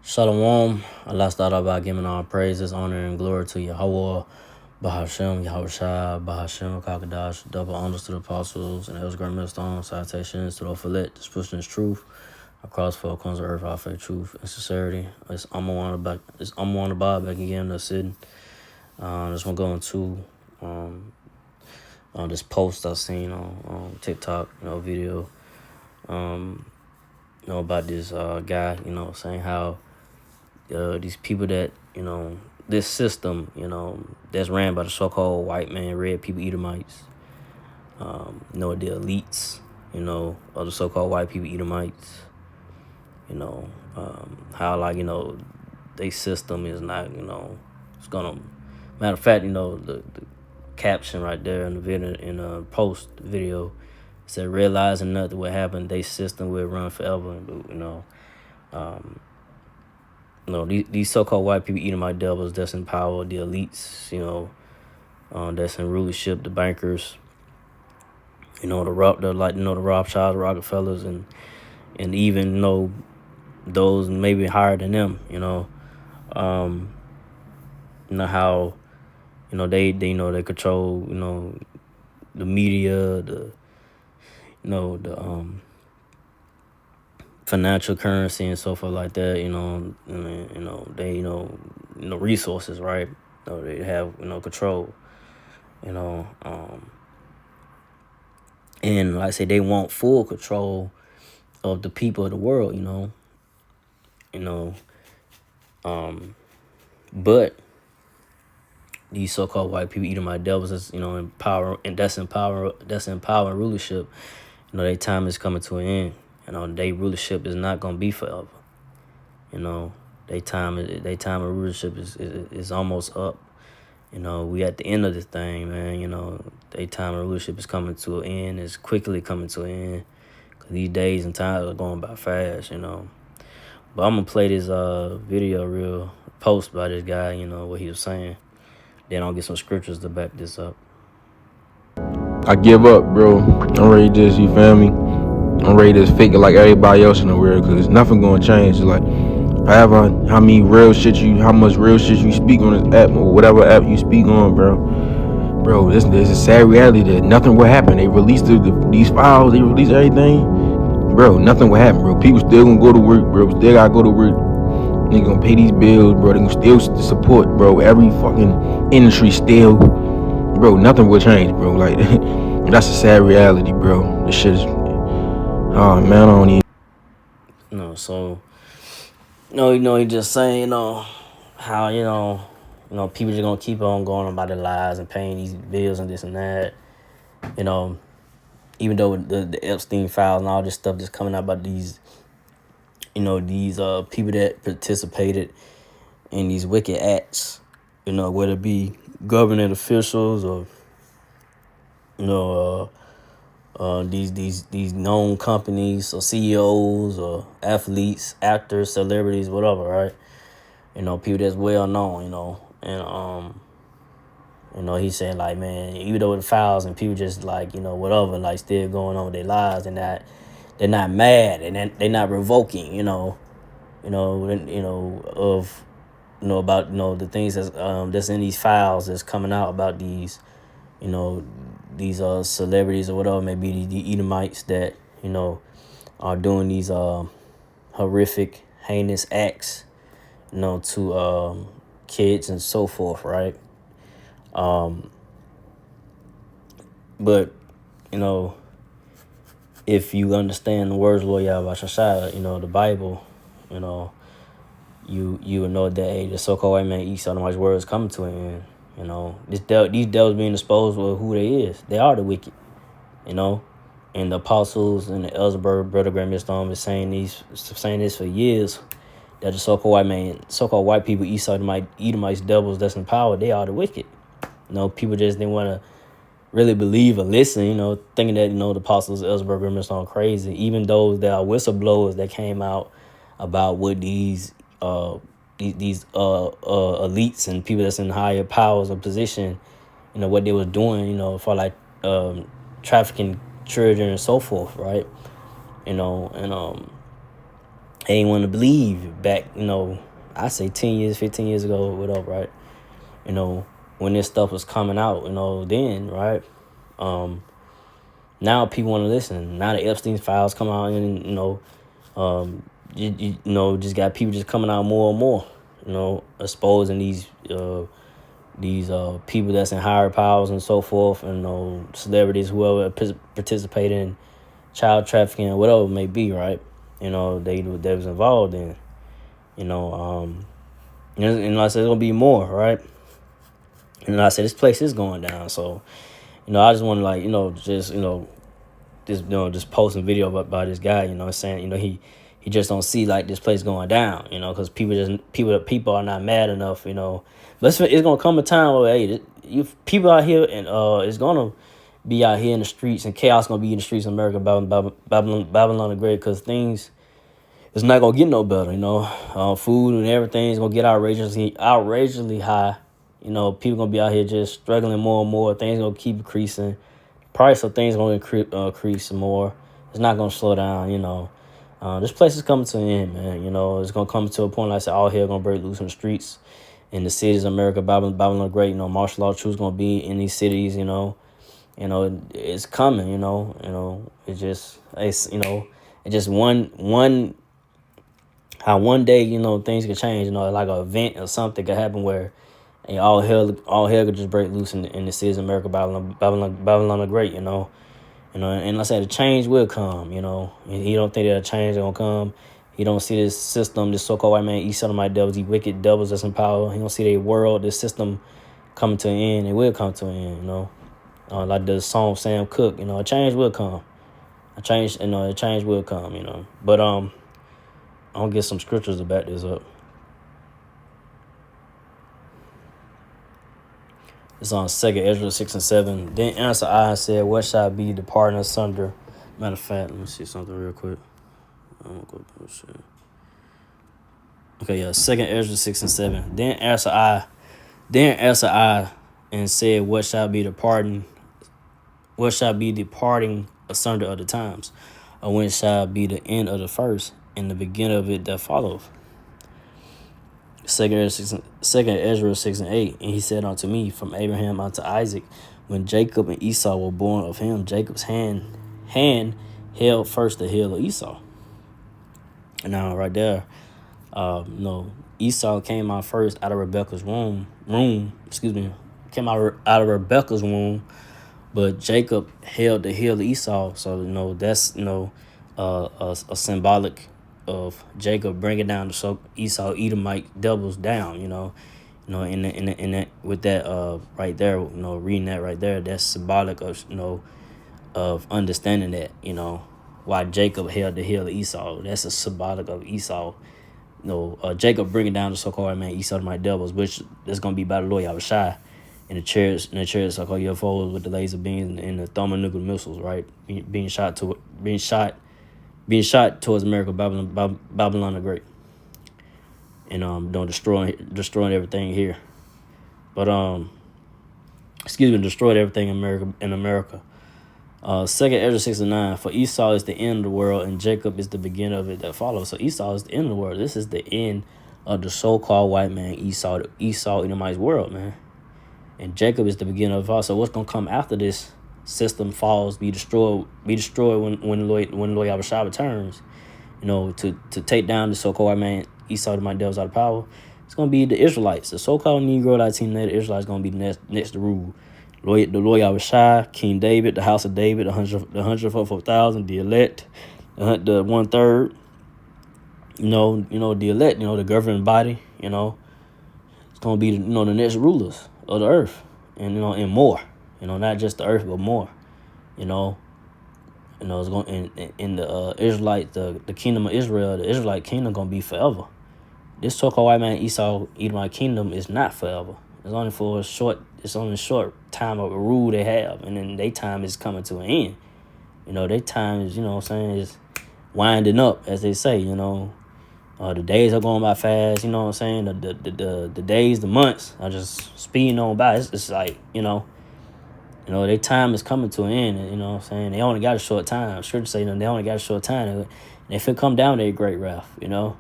Shalom. Allah started by giving all praises, honor, and glory to Yahweh, Bahashem, Yahushua, Bahashem, Kakadash, double honors to the apostles, and El's great millstone, salutations to the Philet, this pushing is truth across four corners of earth, our faith, truth, and sincerity. It's I'm on the bar back again, the sitting. This one going to on this post I seen on TikTok, video, about this guy, saying how these people that, this system, that's ran by the so-called white man, red people, Edomites, the elites, of the so-called white people, Edomites, how, they system is not, it's gonna, matter of fact, the caption right there in the video, in a post video, said, realizing nothing will happen, they system will run forever, these so-called white people, Edomite devils that's in power, the elites, that's in rulership, the bankers, the Rothschilds, Rockefellers, and even those maybe higher than them, how they control the media, the financial currency and so forth like that, they resources, right? They have control, and like I say, they want full control of the people of the world, but these so-called white people, Edomite devils, is in power, and that's in power rulership. Their time is coming to an end. Their rulership is not gonna be forever. Their time of rulership is almost up. We at the end of this thing, man. Their time of rulership is coming to an end. It's quickly coming to an end. Cause these days and times are going by fast, But I'm gonna play this video, real post by this guy, what he was saying. Then I'll get some scriptures to back this up. I give up, bro. I'm ready to just, you feel me? I'm ready to fake it like everybody else in the world, cause nothing gonna change. It's like, however, how much real shit you speak on this app or whatever app you speak on, bro. Bro, this is a sad reality that nothing will happen. They released these files, they released everything. Bro, nothing will happen, bro. People still gonna go to work, bro. Still gotta go to work. They gonna pay these bills, bro. They gonna still support, bro. Every fucking industry still, bro. Nothing will change, bro. Like, that's a sad reality, bro. This shit is, oh man, I don't even. So, he just saying, how, people just gonna keep on going about their lives and paying these bills and this and that. Even though the Epstein files and all this stuff just coming out about these, these people that participated in these wicked acts, whether it be government officials or, these known companies or CEOs or athletes, actors, celebrities, whatever, right? People that's well known, and he's saying, like, man, even though the files and people just like, whatever, like, still going on with their lives, and that they're not mad and they're not revoking, about the things that's in these files that's coming out about these, these celebrities or whatever, maybe the Edomites that are doing these horrific, heinous acts, to kids and so forth, right? But if you understand the words of Lord Yahweh Shashai, the Bible, you would know that, hey, the so-called white man Esau, Edomites' words coming to an end. These devils being exposed with who they is. They are the wicked, and the apostles and the Elzebub, Brother Graham Millstone, is saying this for years, that the so-called white people, Esau, Edomites, devils that's in power, they are the wicked. People just didn't want to really believe or listen, thinking that, the apostles, Elzebub, Graham Millstone, crazy. Even those that are whistleblowers that came out about what these elites and people that's in higher powers of position, what they was doing, for like trafficking children and so forth, right? And they ain't want to believe back, I say 10 years, 15 years ago, whatever, right? When this stuff was coming out, then, right? Now people want to listen. Now the Epstein files come out, and just got people just coming out more and more, exposing these people that's in higher powers and so forth, and celebrities, whoever participated in child trafficking or whatever it may be, right? They was involved in, and I said there's gonna be more, right? And I said this place is going down, so I just want to just posting video about this guy, saying, he just don't see like this place going down, because people are not mad enough, But it's gonna come a time where people out here, and it's gonna be out here in the streets, and chaos gonna be in the streets of America, Babylon the Great, because things it's not gonna get no better, food and everything is gonna get outrageously high, people gonna be out here just struggling more and more. Things gonna keep increasing. Price of things gonna increase more. It's not gonna slow down. This place is coming to an end, man. It's gonna come to a point, like I said, all hell gonna break loose in the streets, in the cities of America, Babylon the Great. Martial law troops gonna be in these cities. It's coming. It's just one. How one day, things could change. Like an event or something could happen where all hell could just break loose in the cities of America, Babylon the Great. And like I said, the change will come. And he don't think that a change is gonna come. He don't see this system, this so-called white man, east Edomite devils, these wicked devils that's in power. He don't see their world, this system coming to an end. It will come to an end. Like the song of Sam Cooke. A change will come. A change will come. But I'll get some scriptures to back this up. It's on 2nd Ezra 6 and 7. Then answer I and said, what shall be the pardon asunder? Matter of fact, let me see something real quick. Okay, 2nd Ezra 6 and 7. Then answer I and said, what shall be the pardon? What shall be the parting asunder of the times? Or when shall be the end of the first, and the beginning of it that followeth? 2nd Ezra 6 and 8. And he said unto me, from Abraham unto Isaac, when Jacob and Esau were born of him, Jacob's hand held first the heel of Esau. And now right there, Esau came out first out of Rebekah's womb. Came out of Rebekah's womb, but Jacob held the heel of Esau. So that's a symbolic of Jacob bringing down the Esau Edomite devils down. In that with that right there, reading that right there, that's symbolic of understanding that why Jacob held the heel of Esau. That's a symbolic of Esau. Jacob bringing down the so-called man Esau Edomite devils, which is gonna be by the Lord Yahushua. In the chariots, so-called UFOs with the laser beams and the thermonuclear missiles, right? Being shot towards America, Babylon the Great, and destroying everything here. But destroyed everything in America. 2nd Ezra 6 and 9. For Esau is the end of the world, and Jacob is the beginning of it that follows. So Esau is the end of the world. This is the end of the so-called white man Esau Edomite's world, man. And Jacob is the beginning of it all. So what's gonna come after this system falls, be destroyed when Lord Yahushua returns, to take down the so-called white man Esau Edomite devils out of power? It's gonna be the Israelites, the so-called Negro Latino Native Israelites, gonna be next to rule. The Lord Yahushua, King David, the house of David, the 144,000, the elect, the 1/3. The elect, the governing body. It's gonna be the next rulers of the earth, and more. Not just the earth, but more. It's going in the Israelite, the kingdom of Israel, the Israelite kingdom gonna be forever. This so-called white man Esau Edomite kingdom is not forever. It's only for a short time of a rule they have, and then their time is coming to an end. Their time is, is winding up, as they say. The days are going by fast. The days, the months are just speeding on by. It's like their time is coming to an end. And, they only got a short time. Scripture say they only got a short time. And if it come down, they great wrath, And a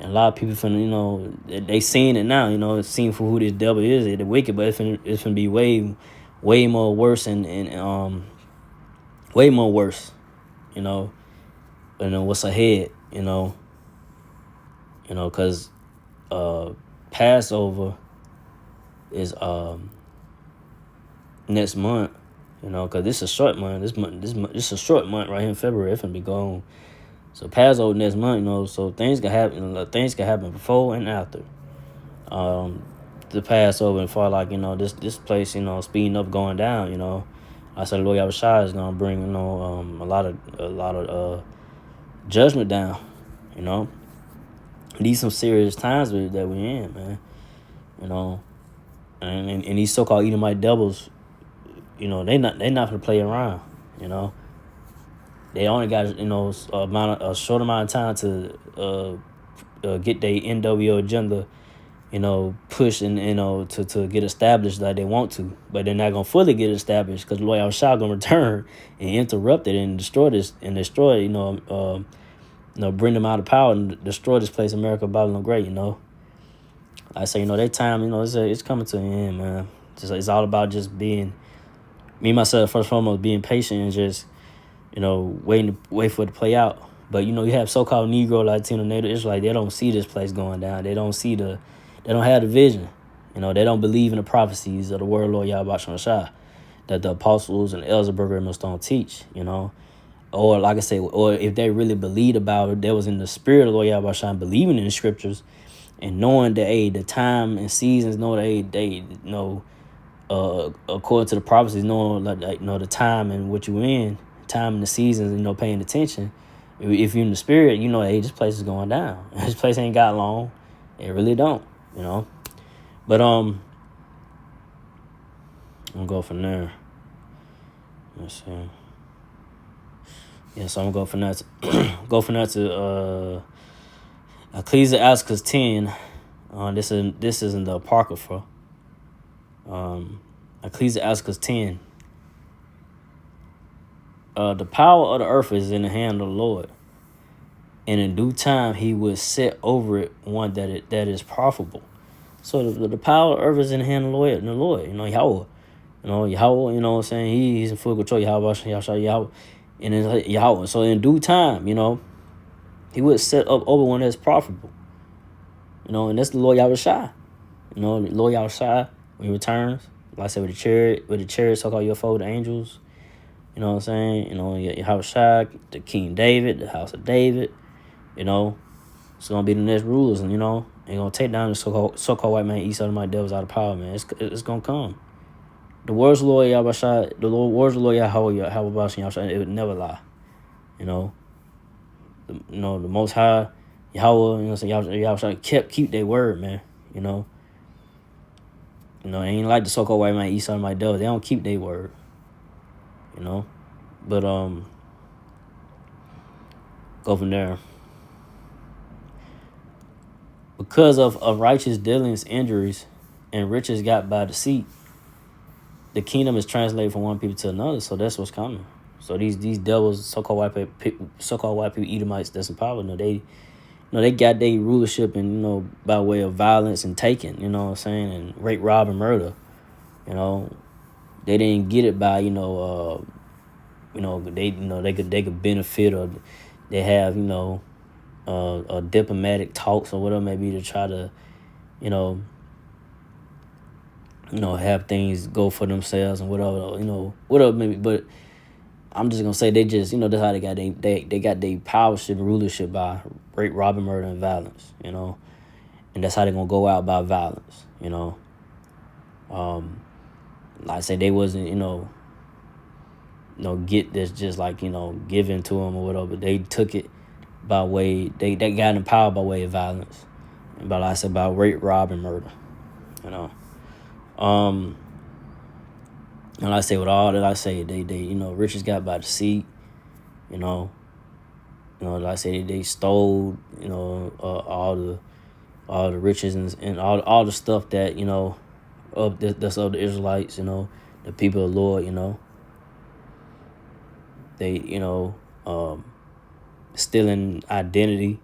lot of people finna, they seeing it now, it's seen for who this devil is, the wicked, but it's finna be way more worse and way more worse, than what's ahead, because Passover is next month, because this is a short month. This is a short month right here in February. It's gonna be gone. So Passover next month, so things can happen. Things can happen before and after the Passover, and for this place, speeding up, going down. I said Lord Yahushua is gonna bring a lot of judgment down. These some serious times that we're in, man. And these so-called Edomite devils, they not gonna play around. They only got a short amount of time to get their NWO agenda, pushed and to get established like they want to, but they're not gonna fully get established because Lord Yahushua gonna return and interrupt it and destroy this and destroy bring them out of power and destroy this place, America, Babylon Great. I say their time, it's coming to an end, man. It's all about just being me myself first and foremost, being patient and just wait for it to play out. But you have so-called Negro, Latino, Native Israelite. They don't see this place going down. They don't have the vision. They don't believe in the prophecies of the word of Lord Yahweh Shah that the apostles and the elders of Berger don't teach. Or like I say, or if they really believed about it, they was in the spirit of Lord Yahweh Shah, believing in the scriptures and knowing that the time and seasons, knowing they according to the prophecies, knowing the time and what you in, time and the seasons, paying attention. If you're in the spirit, hey, this place is going down. This place ain't got long. It really don't, But I'm gonna go from there. Let's see. Yeah, so I'm gonna go from that to Ecclesiastes 10. This isn't the Apocrypha. Ecclesiastes 10. The power of the earth is in the hand of the Lord, and in due time he will set over it one that is profitable. So the power of the earth is in the hand of the Lord, Yahweh. Yahweh, what I'm saying? He's in full control, Yahweh. And it's Yahweh. So in due time, he would set up over one that's profitable. And that's the Lord Yahushua. The Lord Yahushua, when he returns, like I said, with the chariot, so-called UFO, the angels. You know what I'm saying? Yahushua, the King David, the house of David. It's gonna be the next rulers, and they're gonna take down the so-called white man, east of my devils out of power, man. It's gonna come. The words of Lord Yahushua, words of Lord Yahweh, it would never lie. The Most High, Yahweh, Yahushua keep their word, man. It ain't like the so-called white man, east of my devils. They don't keep their word. But go from there. Because of righteous dealings, injuries, and riches got by deceit, the kingdom is translated from one people to another. So that's what's coming. So these devils, so-called white people, Edomites, that's in power. They got their rulership and by way of violence and taking. And rape, rob, and murder. They didn't get it by they could benefit, or they have diplomatic talks or whatever maybe to try to have things go for themselves and whatever maybe. But I'm just gonna say they just that's how they got they got their powership and rulership by rape, robbing, murder, and violence. And that's how they're gonna go out by violence. Like I say, they wasn't get this just like given to them or whatever. But they took it by way they got in power by way of violence, and like I said, by rape, rob, and murder. And I say with all that I say, they riches got by deceit. Like I say, they stole all the riches and all the stuff that that's of the Israelites. The people of the Lord. They stealing identity.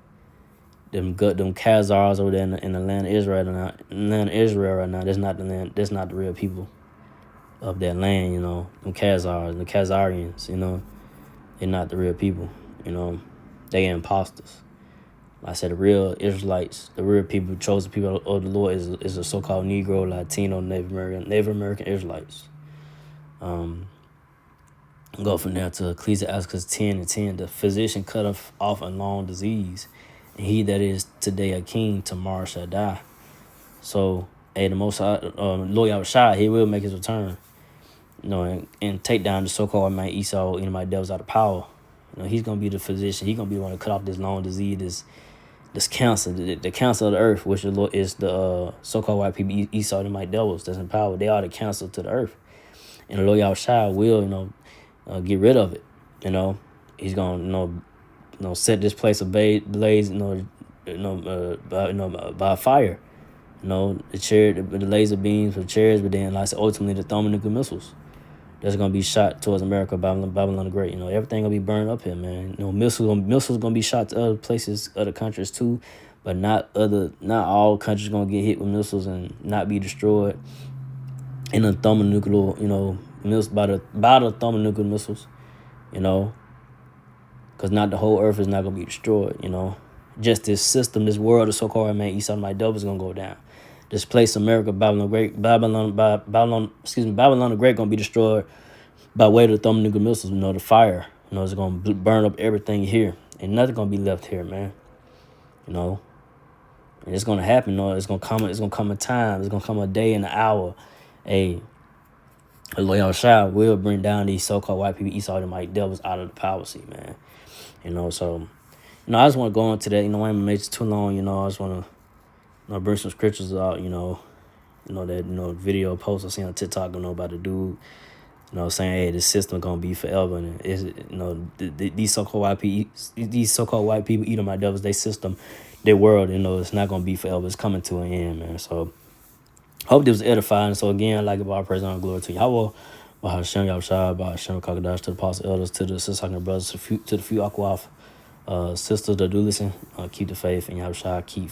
Them Khazars over there in the land of Israel right now. That's not the land. That's not the real people of that land. You know, them Khazars, the Khazarians. You know, they're not the real people. You know, they imposters. Like I said, the real Israelites, the real people, chosen people of the Lord is the so-called Negro, Latino, Native American Israelites. Go from there to Ecclesiastes 10:10. The physician cut off a long disease, and he that is today a king, tomorrow shall die. So, hey, the Most Lord Yahushua, he will make his return, you know, and take down the so-called man Esau, Edomite devils out of power. You know, he's gonna be the physician. He's gonna be the one to cut off this long disease, this cancer, the cancer of the earth, which the Lord is the so-called white people, Esau, Edomite devils that's in power. They are the cancer to the earth, and the Lord Yahushua will, you know, get rid of it. You know, he's gonna, set this place ablaze, by fire. You know, the laser beams, the chariots, but then, like I said, ultimately the thermonuclear missiles that's gonna be shot towards America, Babylon the Great. You know, everything gonna be burned up here, man. You know, missiles gonna be shot to other places, other countries too, but not all countries gonna get hit with missiles and not be destroyed. In the thermonuclear, missiles by the thermonuclear missiles, you know, because not the whole earth is not gonna be destroyed. You know, just this system, this world, the so-called man Esau my devil is gonna go down. This place, America, Babylon the Great gonna be destroyed by way of the thermonuclear missiles. You know, the fire. You know, it's gonna burn up everything here, and nothing gonna be left here, man. You know, and it's gonna happen. You know, it's gonna come a time. It's gonna come a day and an hour. The Lord Yahushua will bring down these so-called white people, Esau, Edomite devils out of the power seat, man. You know, so, I just want to go into that. You know, I ain't make it too long. You know, I just want to, bring some scriptures out. That video post I seen on TikTok. About the dude, saying, hey, this system gonna be forever, and these so-called white people, Edomite devils, they system, their world. It's not gonna be forever. It's coming to an end, man. So. Hope this was edifying. So again, I'd like to praise and glory to Yahweh, Bahashem Yahushua, Bahashem Kakadash, to the apostle elders, to the sister brothers, to the few Akwaf sisters that do listen. Keep the faith, and Yahushua keep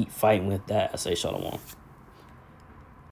fighting with that. I say shalom.